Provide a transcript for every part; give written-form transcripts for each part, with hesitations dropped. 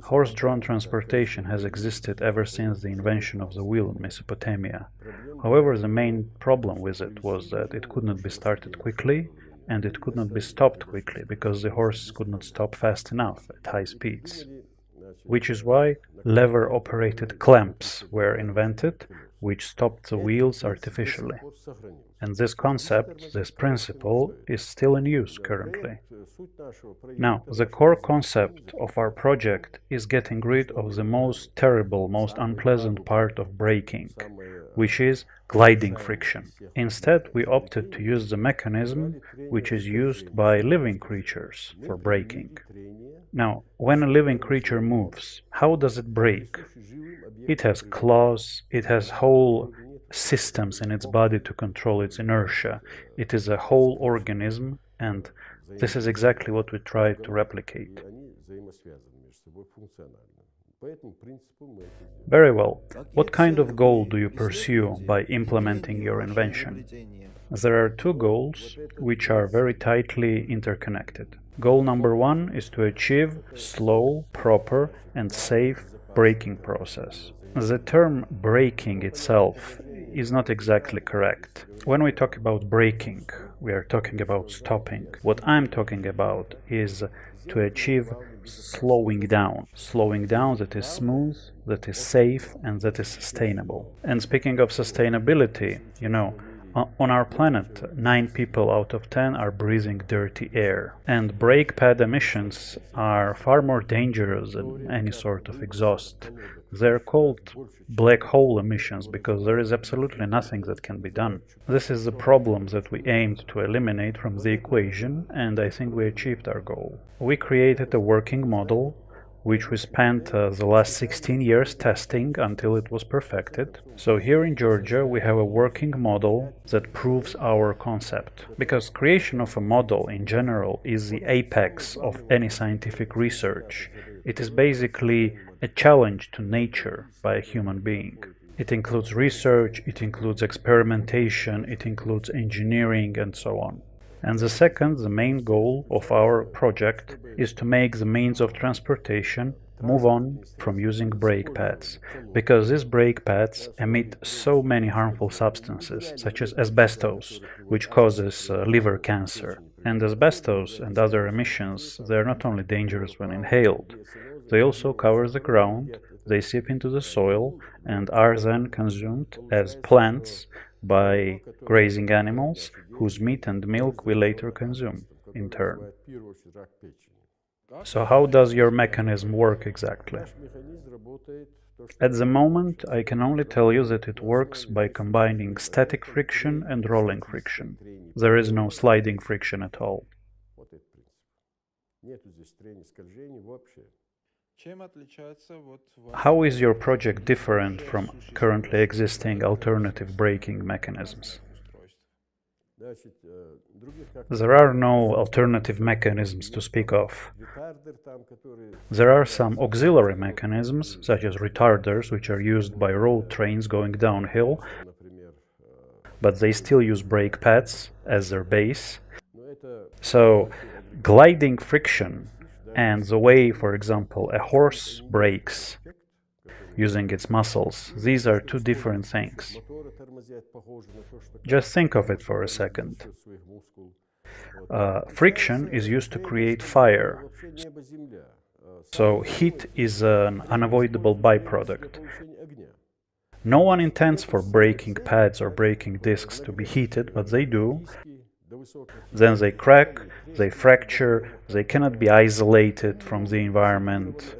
Horse-drawn transportation has existed ever since the invention of the wheel in Mesopotamia. However, the main problem with it was that it could not be started quickly and it could not be stopped quickly because the horse could not stop fast enough at high speeds. Which is why lever-operated clamps were invented, which stopped the wheels artificially. And this concept, this principle, is still in use currently. Now, the core concept of our project is getting rid of the most terrible, most unpleasant part of braking, which is gliding friction. Instead, we opted to use the mechanism which is used by living creatures for braking. Now, when a living creature moves, how does it brake? It has claws, it has whole systems in its body to control its inertia. It is a whole organism, and this is exactly what we try to replicate. Very well. What kind of goal do you pursue by implementing your invention? There are two goals which are very tightly interconnected. Goal number one is to achieve slow, proper, and safe braking process. The term braking itself is not exactly correct. When we talk about braking, we are talking about stopping. What I'm talking about is to achieve slowing down. Slowing down that is smooth, that is safe, and that is sustainable. And speaking of sustainability, on our planet, 9 people out of 10 are breathing dirty air. And brake pad emissions are far more dangerous than any sort of exhaust. They're called black hole emissions because there is absolutely nothing that can be done. This is the problem that we aimed to eliminate from the equation, and I think we achieved our goal. We created a working model which we spent the last 16 years testing until it was perfected. So here in Georgia we have a working model that proves our concept. Because creation of a model in general is the apex of any scientific research. It is basically a challenge to nature by a human being. It includes research, it includes experimentation, it includes engineering, and so on. And the main goal of our project is to make the means of transportation move on from using brake pads, because these brake pads emit so many harmful substances, such as asbestos, which causes liver cancer. And asbestos and other emissions, they are not only dangerous when inhaled, they also cover the ground, they seep into the soil, and are then consumed as plants by grazing animals, whose meat and milk we later consume in turn. So how does your mechanism work exactly? At the moment, I can only tell you that it works by combining static friction and rolling friction. There is no sliding friction at all. How is your project different from currently existing alternative braking mechanisms? There are no alternative mechanisms to speak of. There are some auxiliary mechanisms, such as retarders, which are used by road trains going downhill, but they still use brake pads as their base. So, gliding friction and the way, for example, a horse brakes using its muscles, these are two different things. Just think of it for a second. Friction is used to create fire, so heat is an unavoidable byproduct. No one intends for braking pads or braking discs to be heated, but they do. Then they crack, they fracture, they cannot be isolated from the environment.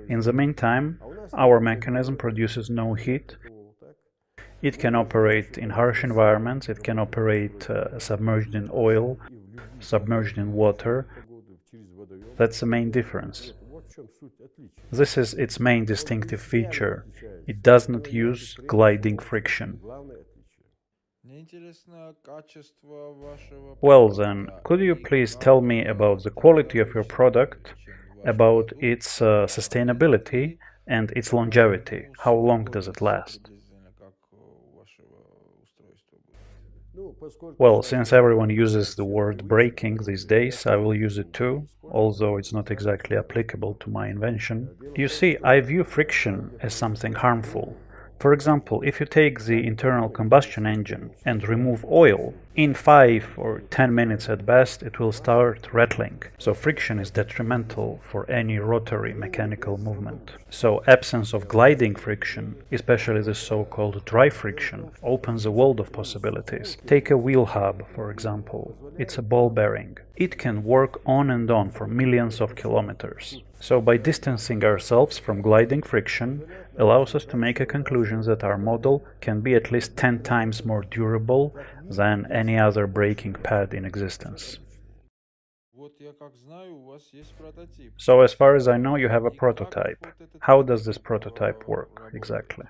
In the meantime, our mechanism produces no heat. It can operate in harsh environments, it can operate submerged in oil, submerged in water. That's the main difference. This is its main distinctive feature. It does not use gliding friction. Well then, could you please tell me about the quality of your product, about its sustainability and its longevity? How long does it last? Well, since everyone uses the word braking these days, I will use it too, although it's not exactly applicable to my invention. You see, I view friction as something harmful. For example, if you take the internal combustion engine and remove oil, in 5 or 10 minutes at best it will start rattling. So friction is detrimental for any rotary mechanical movement. So absence of gliding friction, especially the so-called dry friction, opens a world of possibilities. Take a wheel hub, for example. It's a ball bearing. It can work on and on for millions of kilometers. So by distancing ourselves from gliding friction allows us to make a conclusion that our model can be at least 10 times more durable than any other braking pad in existence. So as far as I know, you have a prototype. How does this prototype work exactly?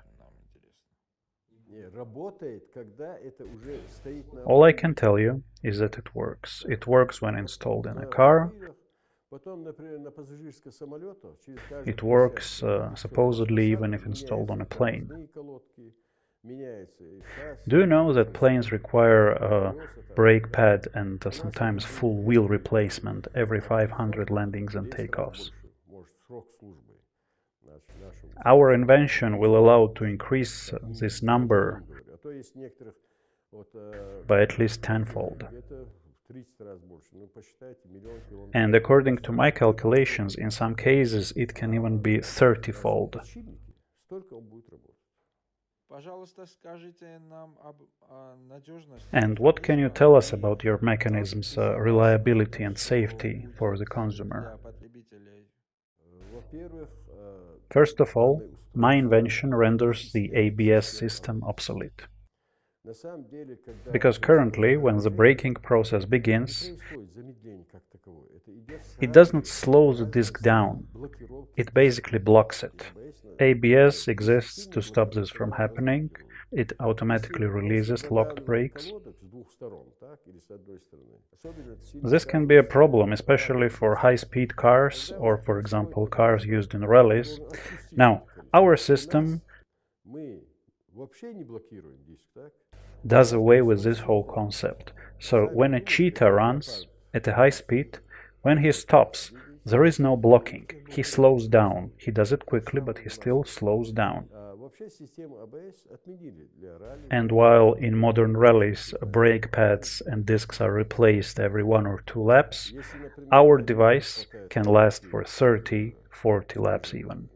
All I can tell you is that it works. It works when installed in a car. It works supposedly even if installed on a plane. Do you know that planes require a brake pad and sometimes full wheel replacement every 500 landings and takeoffs? Our invention will allow to increase this number by at least tenfold. And according to my calculations, in some cases it can even be 30-fold. And what can you tell us about your mechanism's reliability and safety for the consumer? First of all, my invention renders the ABS system obsolete. Because currently, when the braking process begins, it does not slow the disc down, it basically blocks it. ABS exists to stop this from happening. It automatically releases locked brakes. This can be a problem, especially for high-speed cars or, for example, cars used in rallies. Now, our system does away with this whole concept. So when a cheetah runs at a high speed, when he stops, there is no blocking. He slows down. He does it quickly, but he still slows down. And while in modern rallies brake pads and discs are replaced every 1 or 2 laps, our device can last for 30, 40 laps even.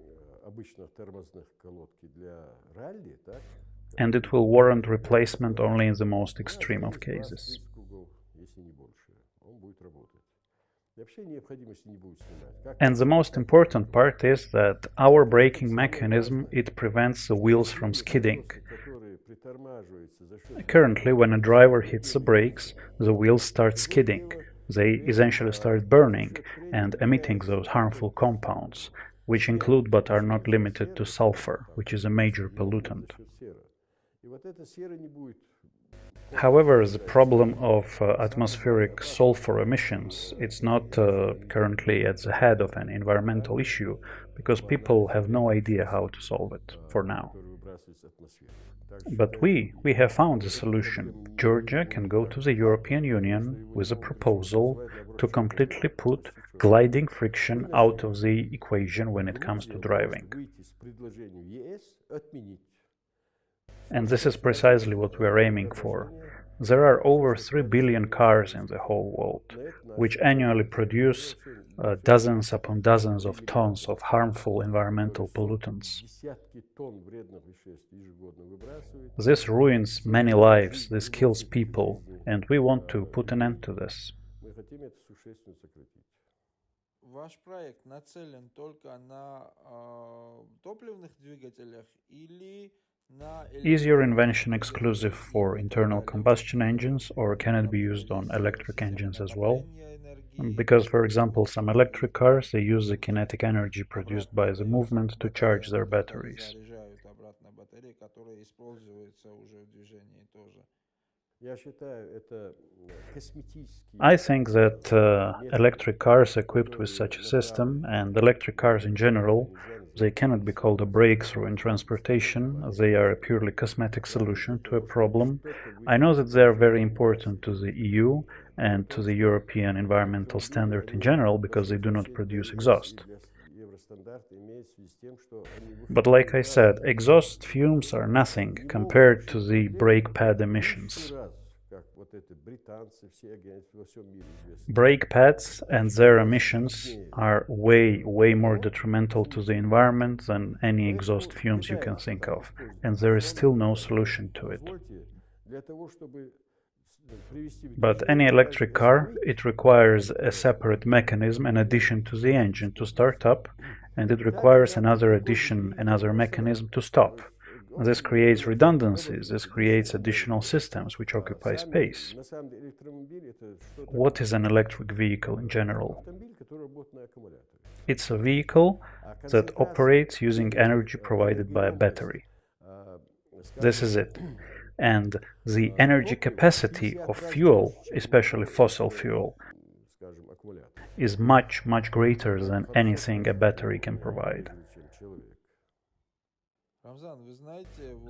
And it will warrant replacement only in the most extreme of cases. And the most important part is that our braking mechanism, it prevents the wheels from skidding. Currently, when a driver hits the brakes, the wheels start skidding. They essentially start burning and emitting those harmful compounds, which include but are not limited to sulfur, which is a major pollutant. However, the problem of atmospheric sulfur emissions, it's not currently at the head of an environmental issue because people have no idea how to solve it for now. But we have found a solution. Georgia can go to the European Union with a proposal to completely put gliding friction out of the equation when it comes to driving. And this is precisely what we are aiming for. There are over 3 billion cars in the whole world, which annually produce dozens upon dozens of tons of harmful environmental pollutants. This ruins many lives, this kills people, and we want to put an end to this. Ваш проект нацелен только на топливных двигателях или Is your invention exclusive for internal combustion engines, or can it be used on electric engines as well? Because, for example, some electric cars, they use the kinetic energy produced by the movement to charge their batteries. I think that electric cars equipped with such a system, and electric cars in general, they cannot be called a breakthrough in transportation. They are a purely cosmetic solution to a problem. I know that they are very important to the EU and to the European environmental standard in general because they do not produce exhaust. But like I said, exhaust fumes are nothing compared to the brake pad emissions. Brake pads and their emissions are way more detrimental to the environment than any exhaust fumes you can think of, and there is still no solution to it. But any electric car, it requires a separate mechanism in addition to the engine to start up, and it requires another mechanism to stop. This creates redundancies, this creates additional systems which occupy space. What is an electric vehicle in general? It's a vehicle that operates using energy provided by a battery. This is it. And the energy capacity of fuel, especially fossil fuel, is much greater than anything a battery can provide.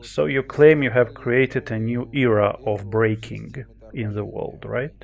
So you claim you have created a new era of braking in the world, right?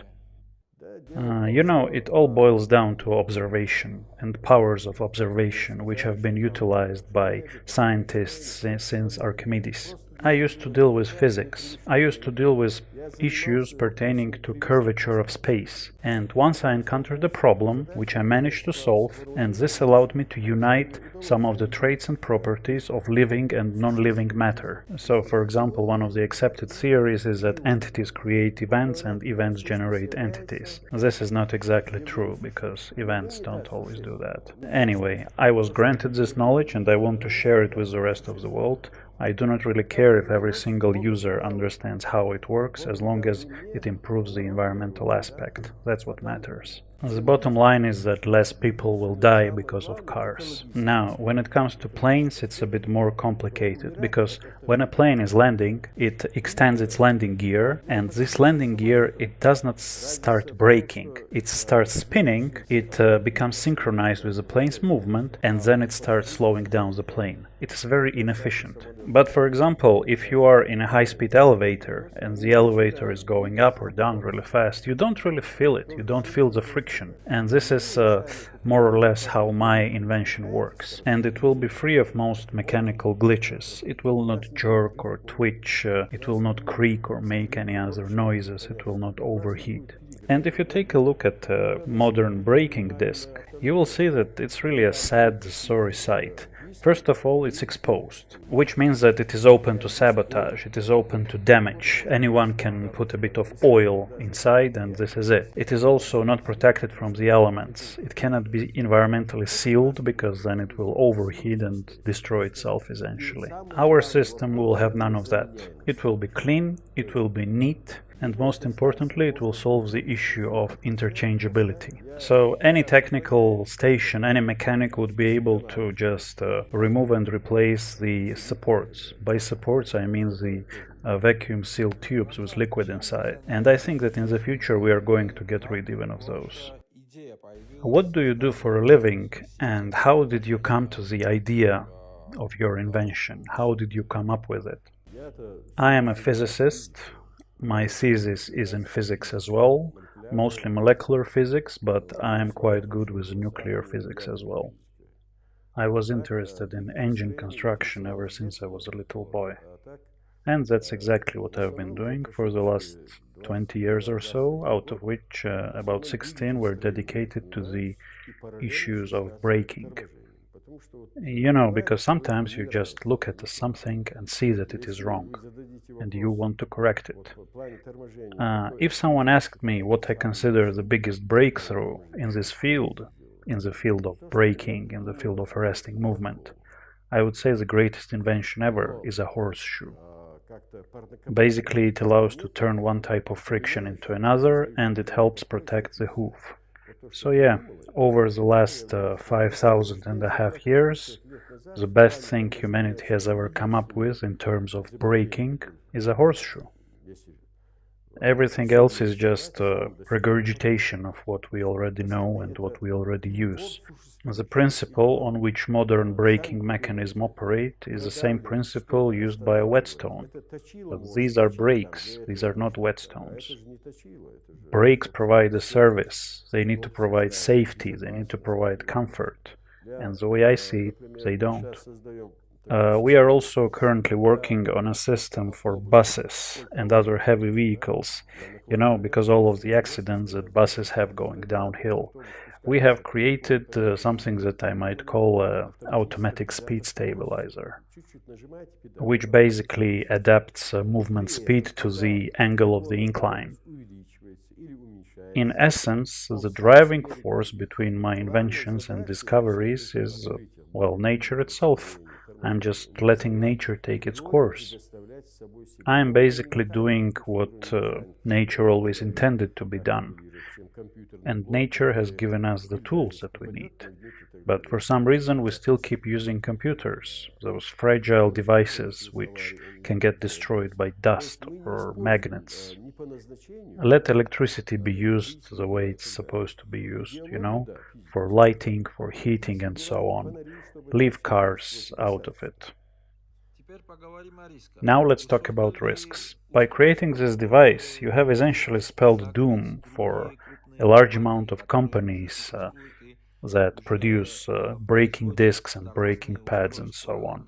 It all boils down to observation and powers of observation, which have been utilized by scientists since Archimedes. I used to deal with physics. I used to deal with issues pertaining to curvature of space. And once I encountered a problem, which I managed to solve, and this allowed me to unite some of the traits and properties of living and non-living matter. So, for example, one of the accepted theories is that entities create events and events generate entities. This is not exactly true, because events don't always do that. Anyway, I was granted this knowledge and I want to share it with the rest of the world. I do not really care if every single user understands how it works, as long as it improves the environmental aspect. That's what matters. The bottom line is that less people will die because of cars. Now, when it comes to planes, it's a bit more complicated, because when a plane is landing, it extends its landing gear, and this landing gear, it does not start braking. It starts spinning, it becomes synchronized with the plane's movement, and then it starts slowing down the plane. It is very inefficient. But for example, if you are in a high-speed elevator, and the elevator is going up or down really fast, you don't really feel it, you don't feel the friction. And this is more or less how my invention works. And it will be free of most mechanical glitches. It will not jerk or twitch, it will not creak or make any other noises, it will not overheat. And if you take a look at a modern braking disc, you will see that it's really a sad, sorry sight. First of all, it's exposed, which means that it is open to sabotage, it is open to damage. Anyone can put a bit of oil inside and this is it. It is also not protected from the elements. It cannot be environmentally sealed because then it will overheat and destroy itself essentially. Our system will have none of that. It will be clean, it will be neat, and most importantly, it will solve the issue of interchangeability. So any technical station, any mechanic would be able to just remove and replace the supports. By supports, I mean the vacuum-sealed tubes with liquid inside. And I think that in the future we are going to get rid even of those. What do you do for a living, and how did you come to the idea of your invention? How did you come up with it? I am a physicist. My thesis is in physics as well, mostly molecular physics, but I am quite good with nuclear physics as well. I was interested in engine construction ever since I was a little boy. And that's exactly what I've been doing for the last 20 years or so, out of which about 16 were dedicated to the issues of braking. Because sometimes you just look at something and see that it is wrong, and you want to correct it. If someone asked me what I consider the biggest breakthrough in this field, in the field of braking, in the field of arresting movement, I would say the greatest invention ever is a horseshoe. Basically, it allows to turn one type of friction into another, and it helps protect the hoof. So yeah, over the last 5,500 years, the best thing humanity has ever come up with in terms of braking is a horseshoe. Everything else is just regurgitation of what we already know and what we already use. The principle on which modern braking mechanisms operate is the same principle used by a whetstone. But these are brakes, these are not whetstones. Brakes provide a service, they need to provide safety, they need to provide comfort. And the way I see it, they don't. We are also currently working on a system for buses and other heavy vehicles, because all of the accidents that buses have going downhill. We have created something that I might call an automatic speed stabilizer, which basically adapts movement speed to the angle of the incline. In essence, the driving force between my inventions and discoveries is, nature itself. I'm just letting nature take its course. I'm basically doing what nature always intended to be done. And nature has given us the tools that we need. But for some reason we still keep using computers, those fragile devices which can get destroyed by dust or magnets. Let electricity be used the way it's supposed to be used, for lighting, for heating and so on. Leave cars out of it. Now let's talk about risks. By creating this device, you have essentially spelled doom for a large amount of companies that produce braking discs and braking pads and so on.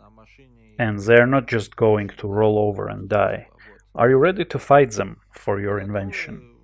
And they're not just going to roll over and die. Are you ready to fight them for your invention?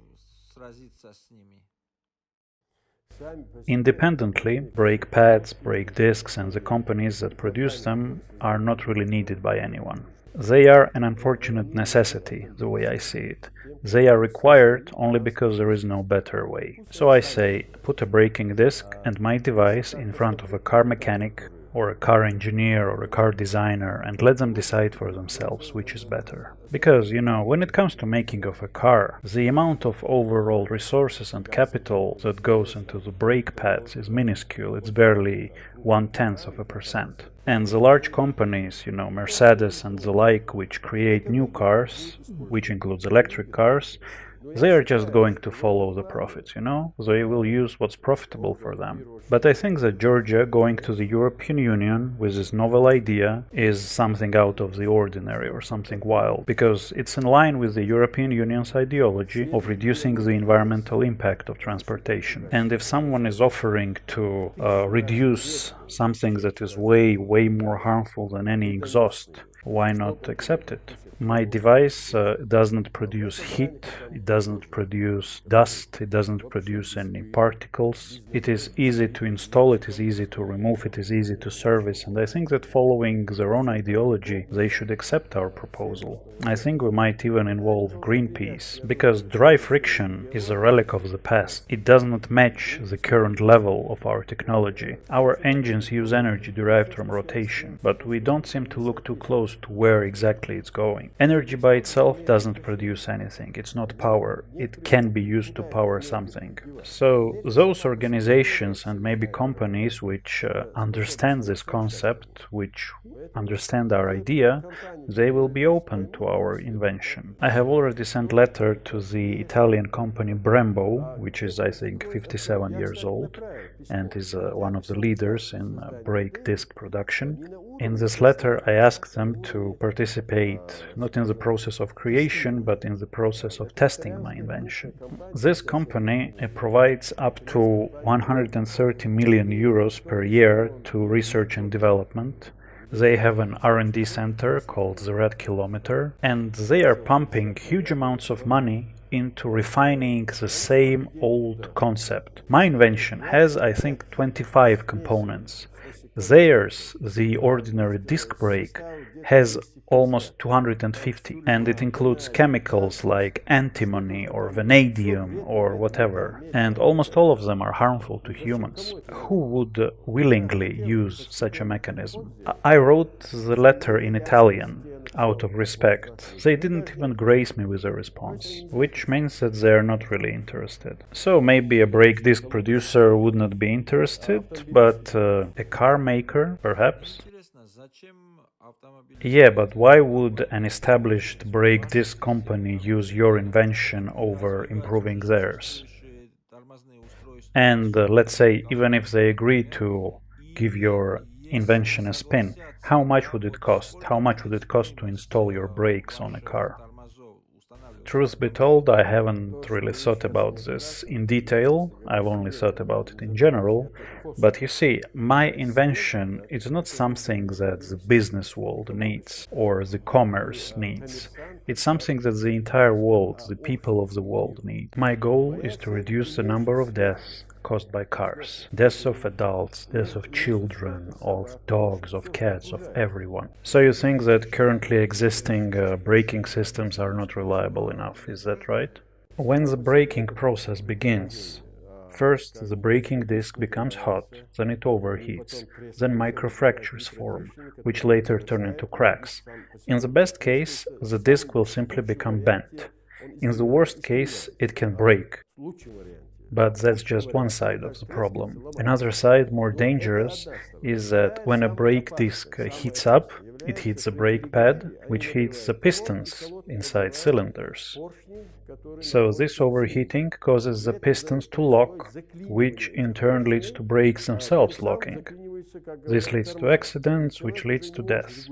Independently, brake pads, brake discs and the companies that produce them are not really needed by anyone. They are an unfortunate necessity, the way I see it. They are required only because there is no better way. So I say, put a braking disc and my device in front of a car mechanic or a car engineer or a car designer and let them decide for themselves which is better. Because, when it comes to making of a car, the amount of overall resources and capital that goes into the brake pads is minuscule, it's barely 0.1%. And the large companies, Mercedes and the like, which create new cars, which includes electric cars, they are just going to follow the profits, They will use what's profitable for them. But I think that Georgia going to the European Union with this novel idea is something out of the ordinary or something wild, because it's in line with the European Union's ideology of reducing the environmental impact of transportation. And if someone is offering to reduce something that is way, way more harmful than any exhaust, why not accept it? My device does not produce heat, it doesn't produce dust, it doesn't produce any particles. It is easy to install, it is easy to remove, it is easy to service, and I think that following their own ideology, they should accept our proposal. I think we might even involve Greenpeace, because dry friction is a relic of the past. It does not match the current level of our technology. Our engines use energy derived from rotation, but we don't seem to look too close to where exactly it's going. Energy by itself doesn't produce anything, it's not power, it can be used to power something. So those organizations and maybe companies which understand this concept, which understand our idea, they will be open to our invention. I have already sent letter to the Italian company Brembo, which is I think 57 years old and is one of the leaders in brake disc production. In this letter I asked them to participate not in the process of creation but in the process of testing my invention. This company provides up to 130 million euros per year to research and development. They have an R&D center called the Red Kilometer, and they are pumping huge amounts of money into refining the same old concept. My invention has, I think, 25 components. Theirs, the ordinary disc brake, has almost 250, and it includes chemicals like antimony or vanadium or whatever, and almost all of them are harmful to humans. Who would willingly use such a mechanism? I wrote the letter in Italian out of respect. They didn't even grace me with a response, which means that they are not really interested. So maybe a brake disc producer would not be interested, but a car maker, perhaps? Yeah, but why would an established brake disc company use your invention over improving theirs? And let's say, even if they agree to give your invention a spin, how much would it cost? How much would it cost to install your brakes on a car? Truth be told, I haven't really thought about this in detail. I've only thought about it in general. But you see, my invention is not something that the business world needs or the commerce needs. It's something that the entire world, the people of the world need. My goal is to reduce the number of deaths caused by cars. Deaths of adults, deaths of children, of dogs, of cats, of everyone. So you think that currently existing braking systems are not reliable enough, is that right? When the braking process begins, first the braking disc becomes hot, then it overheats, then microfractures form, which later turn into cracks. In the best case, the disc will simply become bent. In the worst case, it can break. But that's just one side of the problem. Another side, more dangerous, is that when a brake disc heats up, it hits the brake pad, which heats the pistons inside cylinders. So this overheating causes the pistons to lock, which in turn leads to brakes themselves locking. This leads to accidents, which leads to death.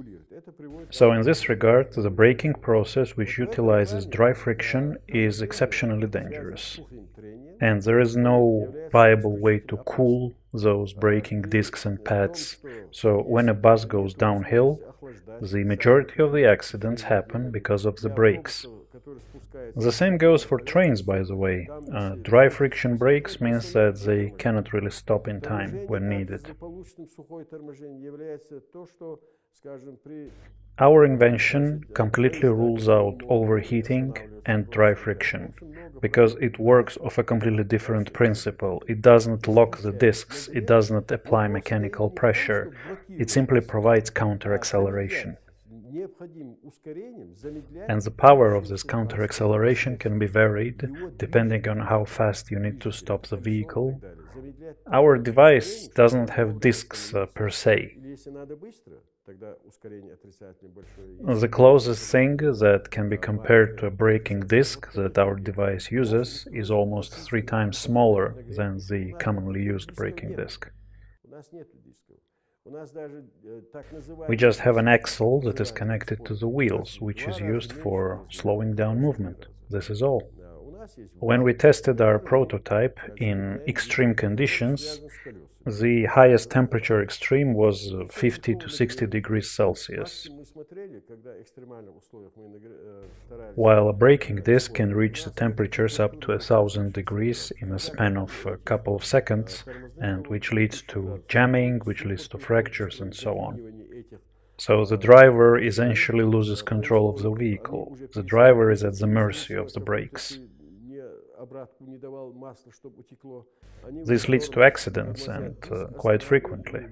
So in this regard, the braking process, which utilizes dry friction, is exceptionally dangerous. And there is no viable way to cool those braking discs and pads. So when a bus goes downhill, the majority of the accidents happen because of the brakes. The same goes for trains, by the way. Dry friction brakes means that they cannot really stop in time when needed. Our invention completely rules out overheating and dry friction, because it works off a completely different principle. It doesn't lock the discs, it does not apply mechanical pressure, it simply provides counter-acceleration. And the power of this counter-acceleration can be varied depending on how fast you need to stop the vehicle. Our device doesn't have discs per se. The closest thing that can be compared to a braking disc that our device uses is almost 3 times smaller than the commonly used braking disc. We just have an axle that is connected to the wheels, which is used for slowing down movement. This is all. When we tested our prototype in extreme conditions, the highest temperature extreme was 50 to 60 degrees Celsius, while a braking disc can reach the temperatures up to 1000 degrees in a span of a couple of seconds, and which leads to jamming, which leads to fractures, and so on. So the driver essentially loses control of the vehicle. The driver is at the mercy of the brakes. This leads to accidents, and quite frequently.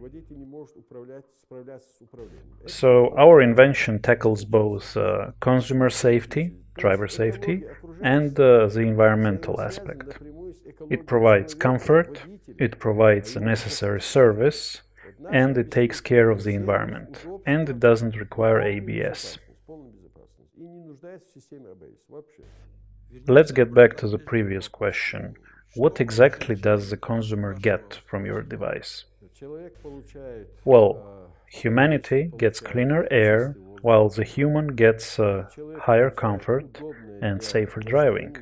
So our invention tackles both consumer safety, driver safety, and the environmental aspect. It provides comfort, it provides a necessary service, and it takes care of the environment, and it doesn't require ABS. Let's get back to the previous question. What exactly does the consumer get from your device? Well, humanity gets cleaner air, while the human gets higher comfort and safer driving.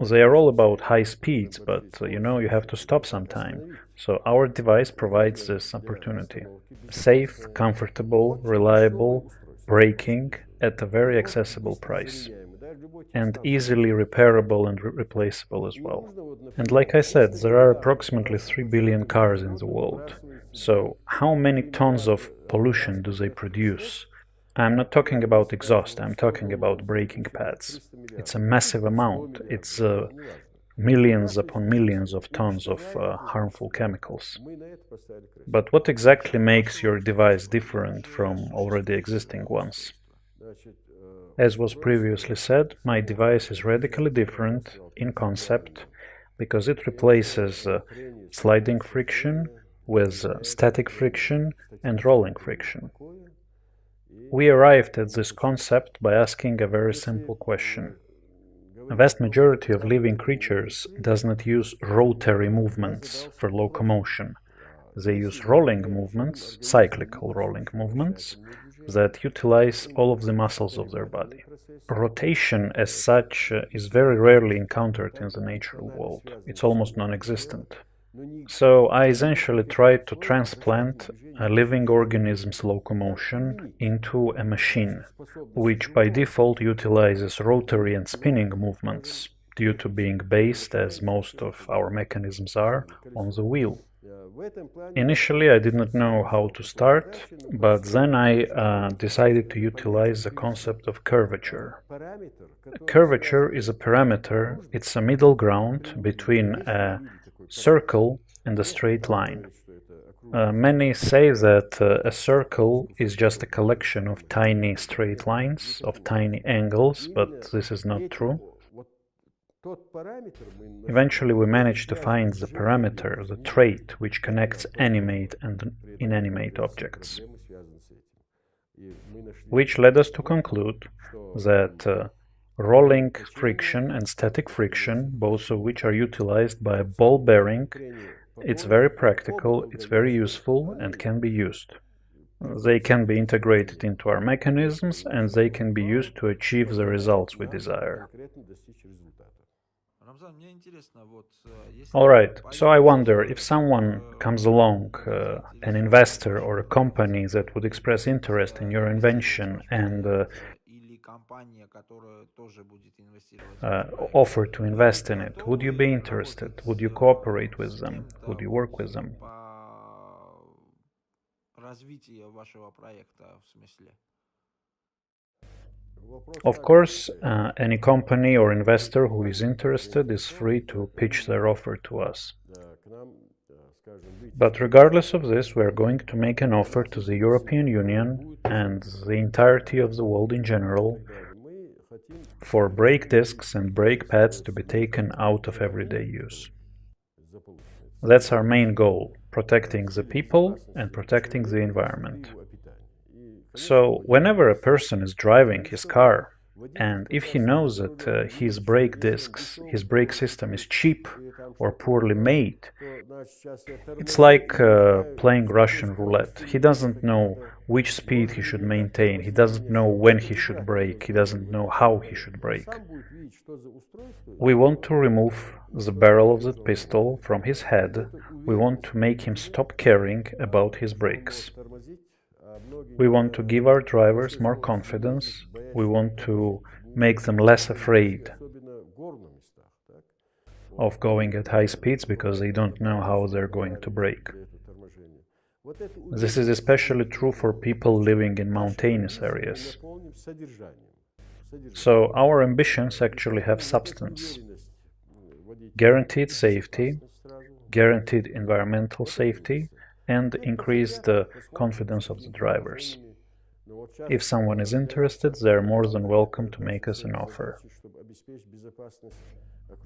They are all about high speeds, but you have to stop sometime. So our device provides this opportunity. Safe, comfortable, reliable braking at a very accessible price. And easily repairable and replaceable as well. And like I said, there are approximately 3 billion cars in the world. So how many tons of pollution do they produce? I'm not talking about exhaust, I'm talking about braking pads. It's a massive amount. It's millions upon millions of tons of harmful chemicals. But what exactly makes your device different from already existing ones? As was previously said, my device is radically different in concept because it replaces sliding friction with static friction and rolling friction. We arrived at this concept by asking a very simple question. A vast majority of living creatures does not use rotary movements for locomotion. They use rolling movements, cyclical rolling movements, that utilize all of the muscles of their body. Rotation as such is very rarely encountered in the natural world. It's almost non-existent. So I essentially tried to transplant a living organism's locomotion into a machine, which by default utilizes rotary and spinning movements, due to being based, as most of our mechanisms are, on the wheel. Initially, I did not know how to start, but then I decided to utilize the concept of curvature. Curvature is a parameter, it's a middle ground between a circle and a straight line. Many say that a circle is just a collection of tiny straight lines, of tiny angles, but this is not true. Eventually we managed to find the parameter, the trait, which connects animate and inanimate objects, which led us to conclude that rolling friction and static friction, both of which are utilized by a ball bearing, it's very practical, it's very useful and can be used. They can be integrated into our mechanisms and they can be used to achieve the results we desire. Alright, so I wonder if someone comes along, an investor or a company that would express interest in your invention and offer to invest in it, would you be interested? Would you cooperate with them? Would you work with them? Of course, any company or investor who is interested is free to pitch their offer to us. But regardless of this, we are going to make an offer to the European Union and the entirety of the world in general for brake discs and brake pads to be taken out of everyday use. That's our main goal, protecting the people and protecting the environment. So, whenever a person is driving his car, and if he knows that his brake discs, his brake system is cheap or poorly made, it's like playing Russian roulette. He doesn't know which speed he should maintain, he doesn't know when he should brake, he doesn't know how he should brake. We want to remove the barrel of the pistol from his head, we want to make him stop caring about his brakes. We want to give our drivers more confidence, we want to make them less afraid of going at high speeds because they don't know how they're going to brake. This is especially true for people living in mountainous areas. So our ambitions actually have substance. Guaranteed safety, guaranteed environmental safety, and increase the confidence of the drivers. If someone is interested, they are more than welcome to make us an offer.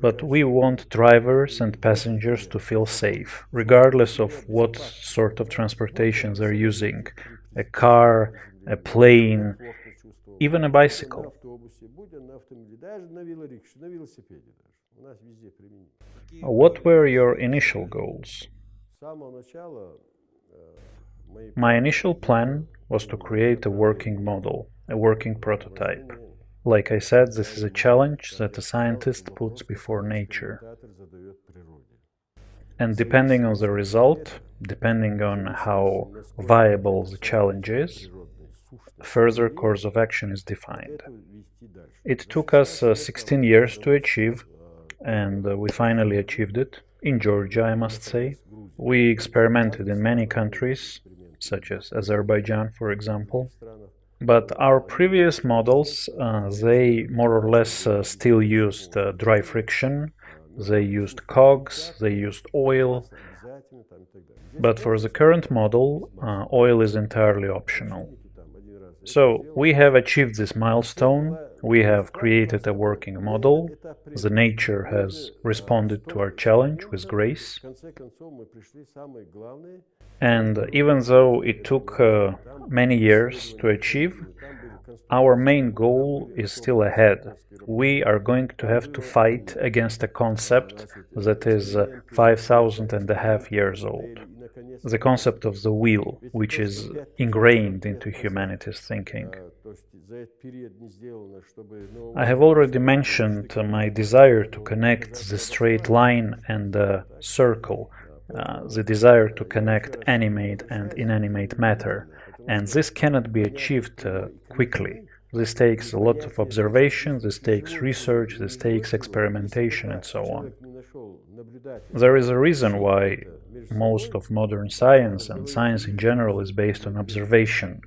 But we want drivers and passengers to feel safe, regardless of what sort of transportation they're using, a car, a plane, even a bicycle. What were your initial goals? My initial plan was to create a working model, a working prototype. Like I said, this is a challenge that a scientist puts before nature. And depending on the result, depending on how viable the challenge is, a further course of action is defined. It took us 16 years to achieve, and we finally achieved it, in Georgia, I must say. We experimented in many countries, such as Azerbaijan, for example. But our previous models, they more or less still used dry friction, they used cogs, they used oil. But for the current model, oil is entirely optional. So we have achieved this milestone, We have created a working model. The nature has responded to our challenge with grace. And even though it took many years to achieve, our main goal is still ahead. We are going to have to fight against a concept that is 5,500 years old. The concept of the wheel, which is ingrained into humanity's thinking. I have already mentioned my desire to connect the straight line and the circle, the desire to connect animate and inanimate matter, and this cannot be achieved quickly. This takes a lot of observation, this takes research, this takes experimentation, and so on. There is a reason why most of modern science and science in general is based on observation.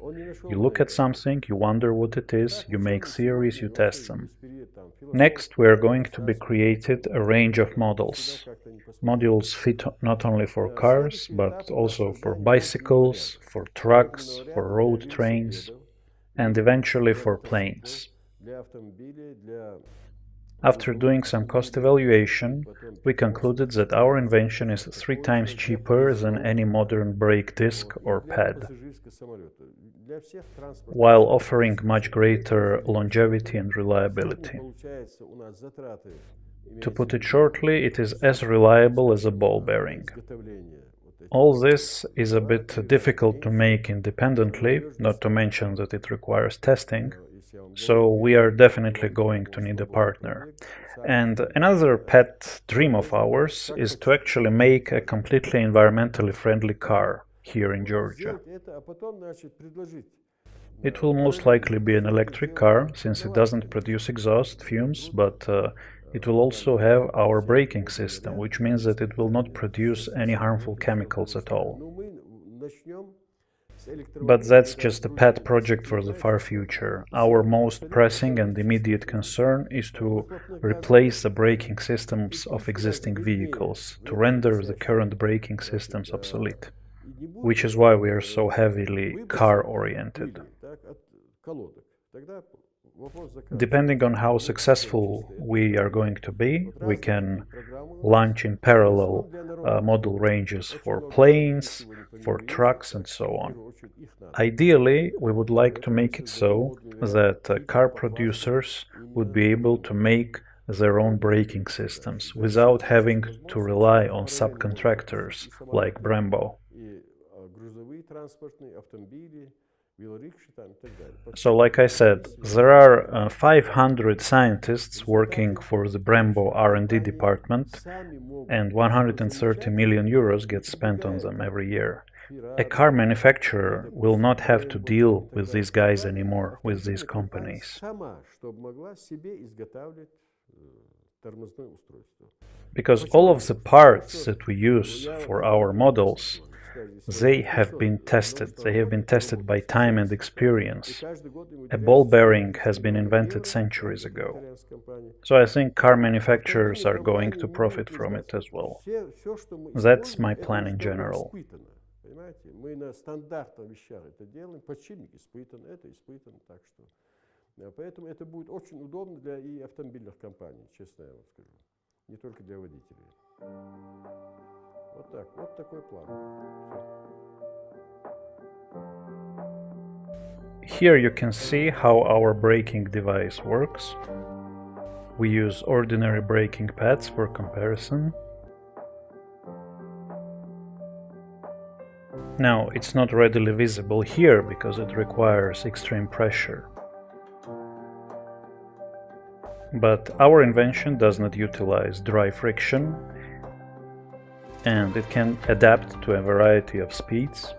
You look at something, you wonder what it is, you make theories, you test them. Next, we are going to be created a range of models. Modules fit not only for cars, but also for bicycles, for trucks, for road trains, and eventually for planes. After doing some cost evaluation, we concluded that our invention is 3 times cheaper than any modern brake disc or pad, while offering much greater longevity and reliability. To put it shortly, it is as reliable as a ball bearing. All this is a bit difficult to make independently, not to mention that it requires testing, so we are definitely going to need a partner. And another pet dream of ours is to actually make a completely environmentally friendly car here in Georgia. It will most likely be an electric car, since it doesn't produce exhaust fumes, but it will also have our braking system, which means that it will not produce any harmful chemicals at all. But that's just a pet project for the far future. Our most pressing and immediate concern is to replace the braking systems of existing vehicles, to render the current braking systems obsolete, which is why we are so heavily car-oriented. Depending on how successful we are going to be, we can launch in parallel model ranges for planes, for trucks, and so on. Ideally, we would like to make it so that car producers would be able to make their own braking systems without having to rely on subcontractors like Brembo. So, like I said, there are 500 scientists working for the Brembo R&D department, and 130 million euros get spent on them every year. A car manufacturer will not have to deal with these guys anymore, with these companies. Because all of the parts that we use for our models, they have been tested. They have been tested by time and experience. A ball bearing has been invented centuries ago. So I think car manufacturers are going to profit from it as well. That's my plan in general. Мы на стандартных вещах это делаем, подшипник испытан, это испытано, так что поэтому это будет очень удобно для и автомобильных компаний, честно я вам скажу, не только для водителей. Вот так, вот такой план. Here you can see how our braking device works. We use ordinary braking pads for comparison. Now, it's not readily visible here because it requires extreme pressure. But our invention does not utilize dry friction, and it can adapt to a variety of speeds,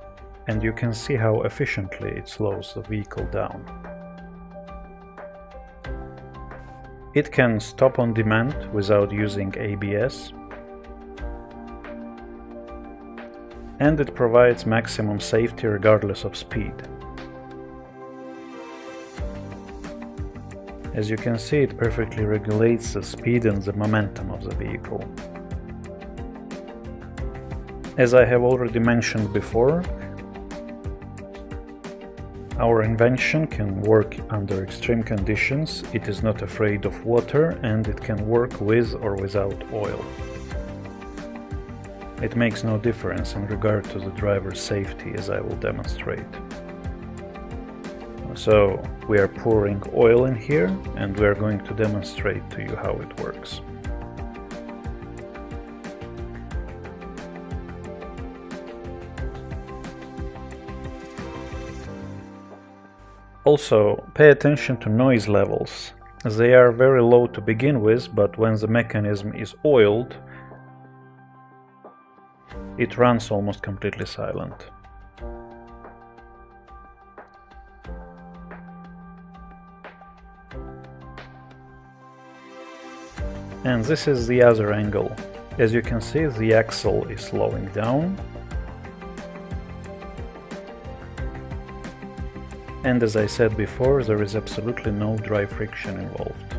and you can see how efficiently it slows the vehicle down. It can stop on demand without using ABS, and it provides maximum safety regardless of speed. As you can see, it perfectly regulates the speed and the momentum of the vehicle. As I have already mentioned before, Our invention can work under extreme conditions, it is not afraid of water, and it can work with or without oil. It makes no difference in regard to the driver's safety, as I will demonstrate. So we are pouring oil in here, and we are going to demonstrate to you how it works. Also, pay attention to noise levels. They are very low to begin with, but when the mechanism is oiled, it runs almost completely silent. And this is the other angle. As you can see, the axle is slowing down. And as I said before, there is absolutely no dry friction involved.